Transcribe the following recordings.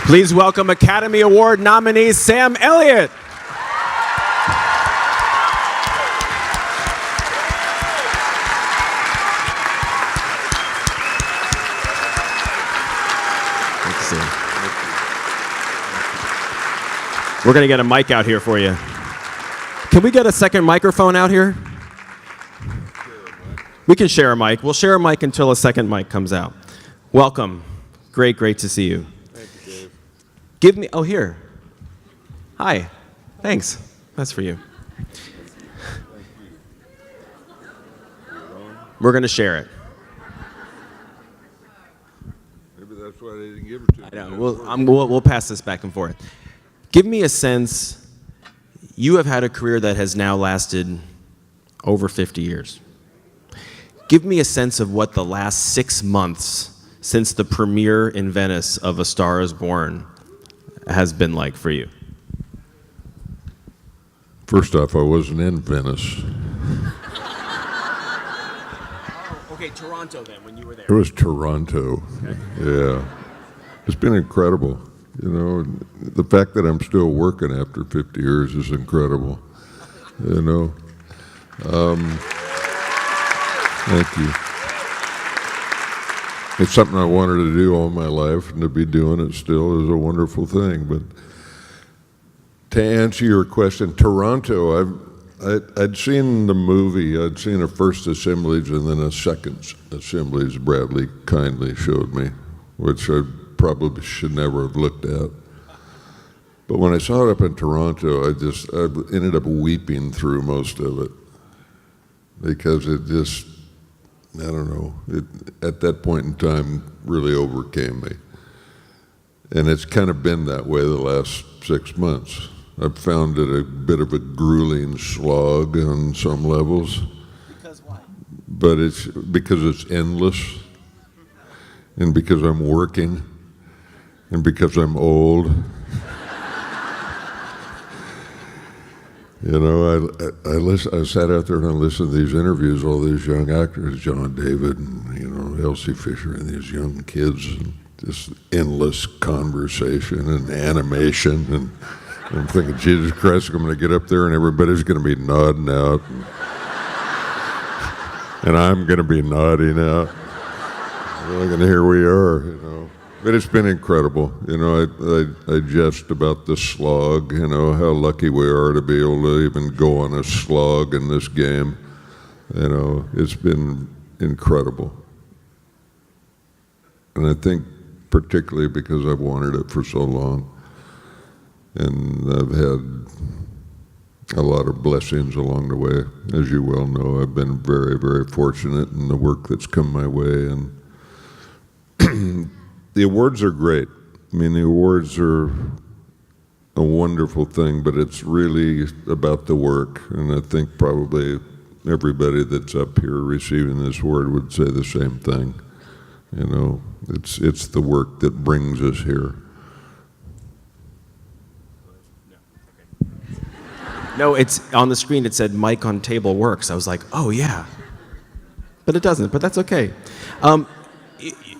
Please welcome Academy Award nominee Sam Elliott. We're going to get a mic out here for you. Can we get a second microphone out here? We can share a mic. We'll share a mic until a second mic comes out. Welcome. Great to see you. Thank you, Dave. Give me, oh, here. Hi. Thanks. That's for you. We're going to share it. Maybe that's why they didn't give it to me. I know. We'll pass this back and forth. Give me a sense. You have had a career that has now lasted over 50 years. Give me a sense of what the last 6 months since the premiere in Venice of A Star is Born has been like for you. First off, I wasn't in Venice. Okay, Toronto then, when you were there. It was Toronto. Okay. Yeah. It's been incredible. You know, the fact that I'm still working after 50 years is incredible. You know. Thank you. It's something I wanted to do all my life, and to be doing it still is a wonderful thing. But to answer your question, Toronto, I'd seen the movie. I'd seen a first assemblage and then a second assemblage Bradley kindly showed me, which I probably should never have looked at. But when I saw it up in Toronto, I ended up weeping through most of it, because it just, I don't know, it at that point in time really overcame me. And it's kind of been that way the last 6 months. I've found it a bit of a grueling slog on some levels. Because why? But it's because it's endless, and because I'm working, and because I'm old. You know, I sat out there and I listened to these interviews, all these young actors, John David and, you know, Elsie Fisher, and these young kids, and this endless conversation and animation, and I'm thinking, Jesus Christ, I'm going to get up there and everybody's going to be nodding out, and I'm going to be nodding out. And here we are, you know. But it's been incredible. You know, I jest about the slog, you know, how lucky we are to be able to even go on a slog in this game. You know, it's been incredible. And I think particularly because I've wanted it for so long. And I've had a lot of blessings along the way. As you well know, I've been very, very fortunate in the work that's come my way. And the awards are great. I mean, the awards are a wonderful thing, but it's really about the work. And I think probably everybody that's up here receiving this award would say the same thing. You know, it's the work that brings us here. No, it's on the screen. It said mic on table works. I was like, oh yeah, but it doesn't. But that's okay.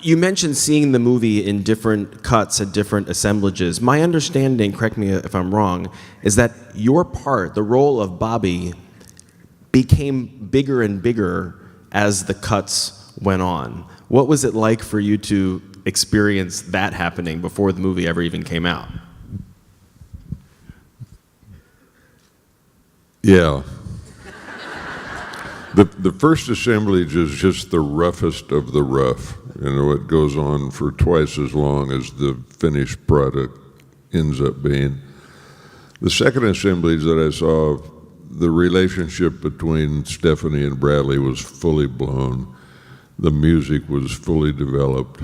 You mentioned seeing the movie in different cuts at different assemblages. My understanding, correct me if I'm wrong, is that your part, the role of Bobby, became bigger and bigger as the cuts went on. What was it like for you to experience that happening before the movie ever even came out? Yeah. The first assemblage is just the roughest of the rough. You know, it goes on for twice as long as the finished product ends up being. The second assemblage that I saw, the relationship between Stephanie and Bradley was fully blown. The music was fully developed.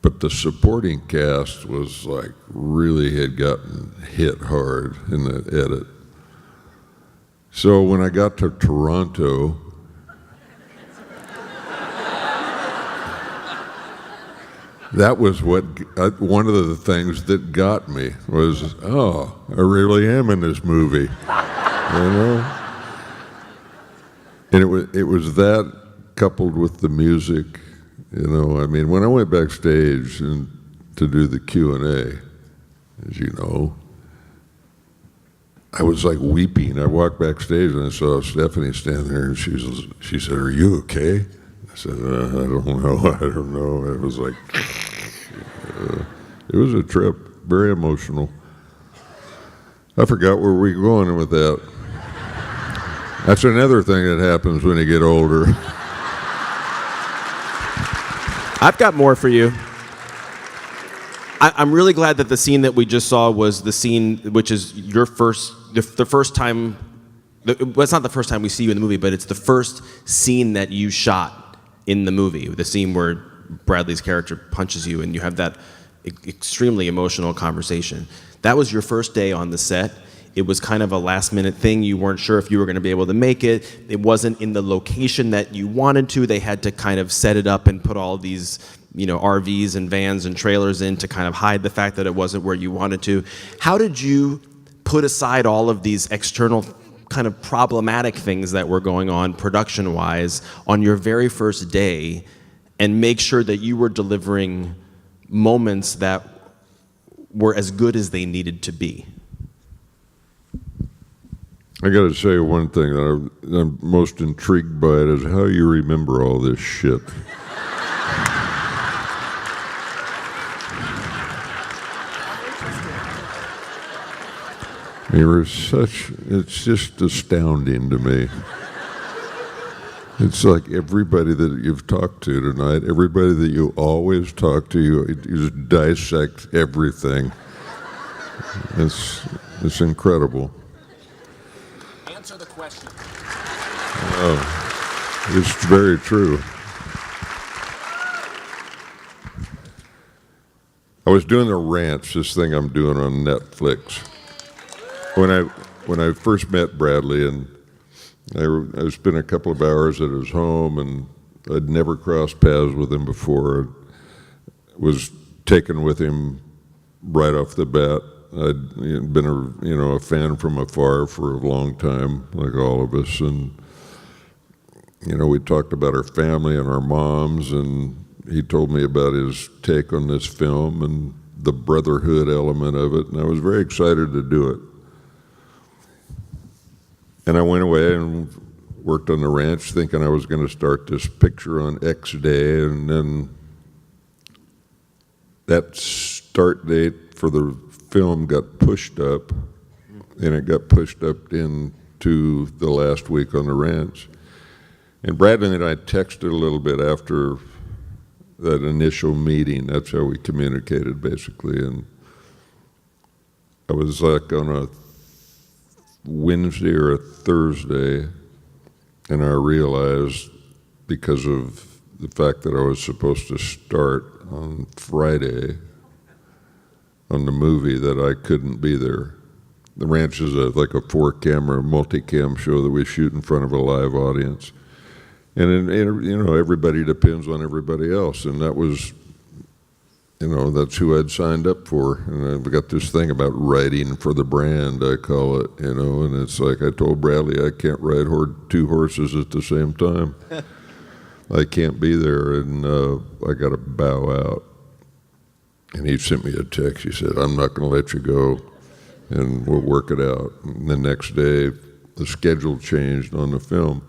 But the supporting cast was like really had gotten hit hard in the edit. So when I got to Toronto, that was what one of the things that got me was, oh, I really am in this movie, you know. And it was that coupled with the music, you know. I mean, when I went backstage and to do the Q&A, as you know, I was like weeping. I walked backstage and I saw Stephanie standing there, and she said, "Are you okay?" I said, "I don't know. I don't know." It was like, it was a trip, very emotional. I forgot where we were going with that. That's another thing that happens when you get older. I've got more for you. I'm really glad that the scene that we just saw was the scene which is your first, the first time, well, it's not the first time we see you in the movie, but it's the first scene that you shot in the movie, the scene where Bradley's character punches you and you have that extremely emotional conversation. That was your first day on the set. It was kind of a last minute thing. You weren't sure if you were going to be able to make it. It wasn't in the location that you wanted to. They had to kind of set it up and put all these, RVs and vans and trailers in to kind of hide the fact that it wasn't where you wanted to. How did you put aside all of these external kind of problematic things that were going on production-wise on your very first day and make sure that you were delivering moments that were as good as they needed to be? I got to say one thing that I'm most intrigued by it is how you remember all this shit. It's just astounding to me. It's like everybody that you've talked to tonight, everybody that you always talk to, you just dissect everything. It's incredible. Answer the question. Oh, it's very true. I was doing The Ranch, this thing I'm doing on Netflix. When I first met Bradley, and I spent a couple of hours at his home, and I'd never crossed paths with him before. Was taken with him right off the bat. I'd been a fan from afar for a long time, like all of us, and we talked about our family and our moms, and he told me about his take on this film and the brotherhood element of it, and I was very excited to do it. And I went away and worked on The Ranch thinking I was going to start this picture on X day, and then that start date for the film got pushed up, and it got pushed up into the last week on The Ranch. And Bradley and I texted a little bit after that initial meeting. That's how we communicated, basically. And I was like on a Wednesday or a Thursday, and I realized, because of the fact that I was supposed to start on Friday on the movie, that I couldn't be there. The Ranch is like a 4-camera multicam show that we shoot in front of a live audience. And everybody depends on everybody else, and that was, that's who I'd signed up for. And I've got this thing about writing for the brand, I call it, and it's like I told Bradley, I can't ride 2 horses at the same time. I can't be there, and I got to bow out. And he sent me a text. He said, "I'm not going to let you go, and we'll work it out." And the next day, the schedule changed on the film.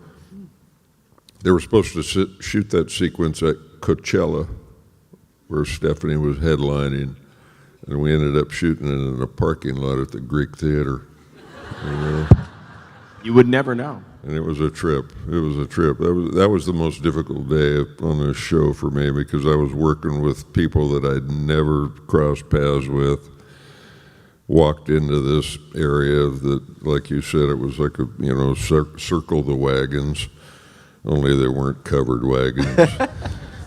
They were supposed to shoot that sequence at Coachella, where Stephanie was headlining, and we ended up shooting it in a parking lot at the Greek Theater. You would never know. And it was a trip. It was a trip. That was the most difficult day on this show for me, because I was working with people that I'd never crossed paths with. Walked into this area that, like you said, it was like circle the wagons. Only they weren't covered wagons,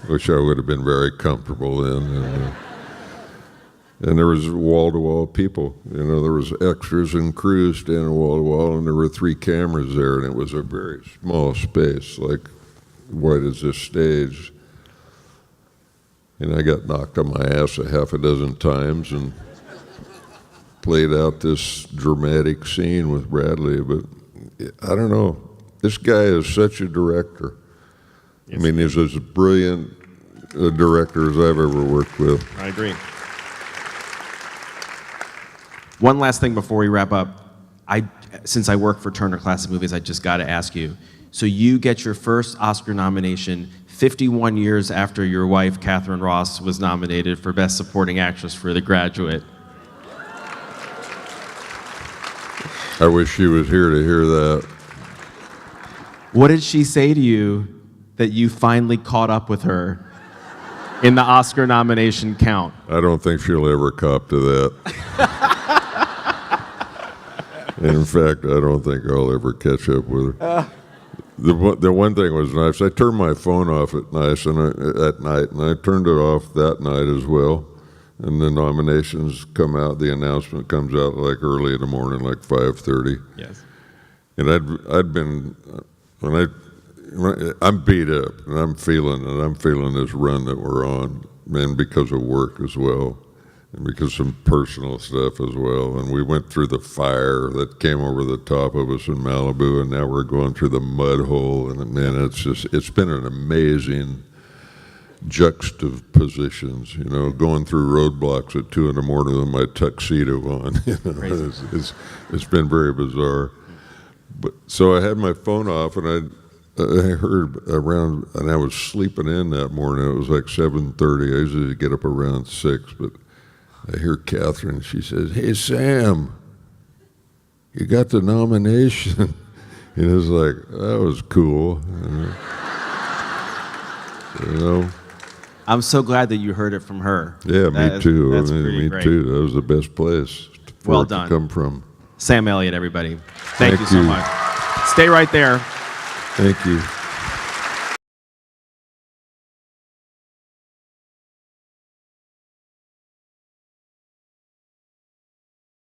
which I would have been very comfortable in. And there was wall-to-wall people. There was extras and crews standing wall-to-wall, and there were 3 cameras there, and it was a very small space, like wide as this stage. And I got knocked on my ass a half a dozen times and played out this dramatic scene with Bradley, but I don't know. This guy is such a director. Yes. I mean, he's as brilliant a director as I've ever worked with. I agree. One last thing before we wrap up. Since I work for Turner Classic Movies, I just got to ask you. So you get your first Oscar nomination 51 years after your wife, Catherine Ross, was nominated for Best Supporting Actress for The Graduate. I wish she was here to hear that. What did she say to you that you finally caught up with her in the Oscar nomination count? I don't think she'll ever cop to that. And in fact, I don't think I'll ever catch up with her. The one thing was nice. I turned my phone off at night, and I turned it off that night as well. And the nominations come out. The announcement comes out like early in the morning, like 5:30. Yes. And I'd been I'm beat up, and I'm feeling this run that we're on, and because of work as well, and because of some personal stuff as well. And we went through the fire that came over the top of us in Malibu, and now we're going through the mud hole. And man, it's been an amazing juxtapositions, going through roadblocks at 2 a.m. with my tuxedo on. It's been very bizarre. But so I had my phone off, and I heard around, and I was sleeping in that morning. It was like 7:30. I usually get up around 6, but I hear Catherine. She says, "Hey Sam, you got the nomination." And it was like, that was cool. I'm so glad that you heard it from her. Yeah, me too. That's Me great. too. That was the best place for Well it done. to come from. Sam Elliott, everybody. Thank you so you. much. Stay right there. Thank you.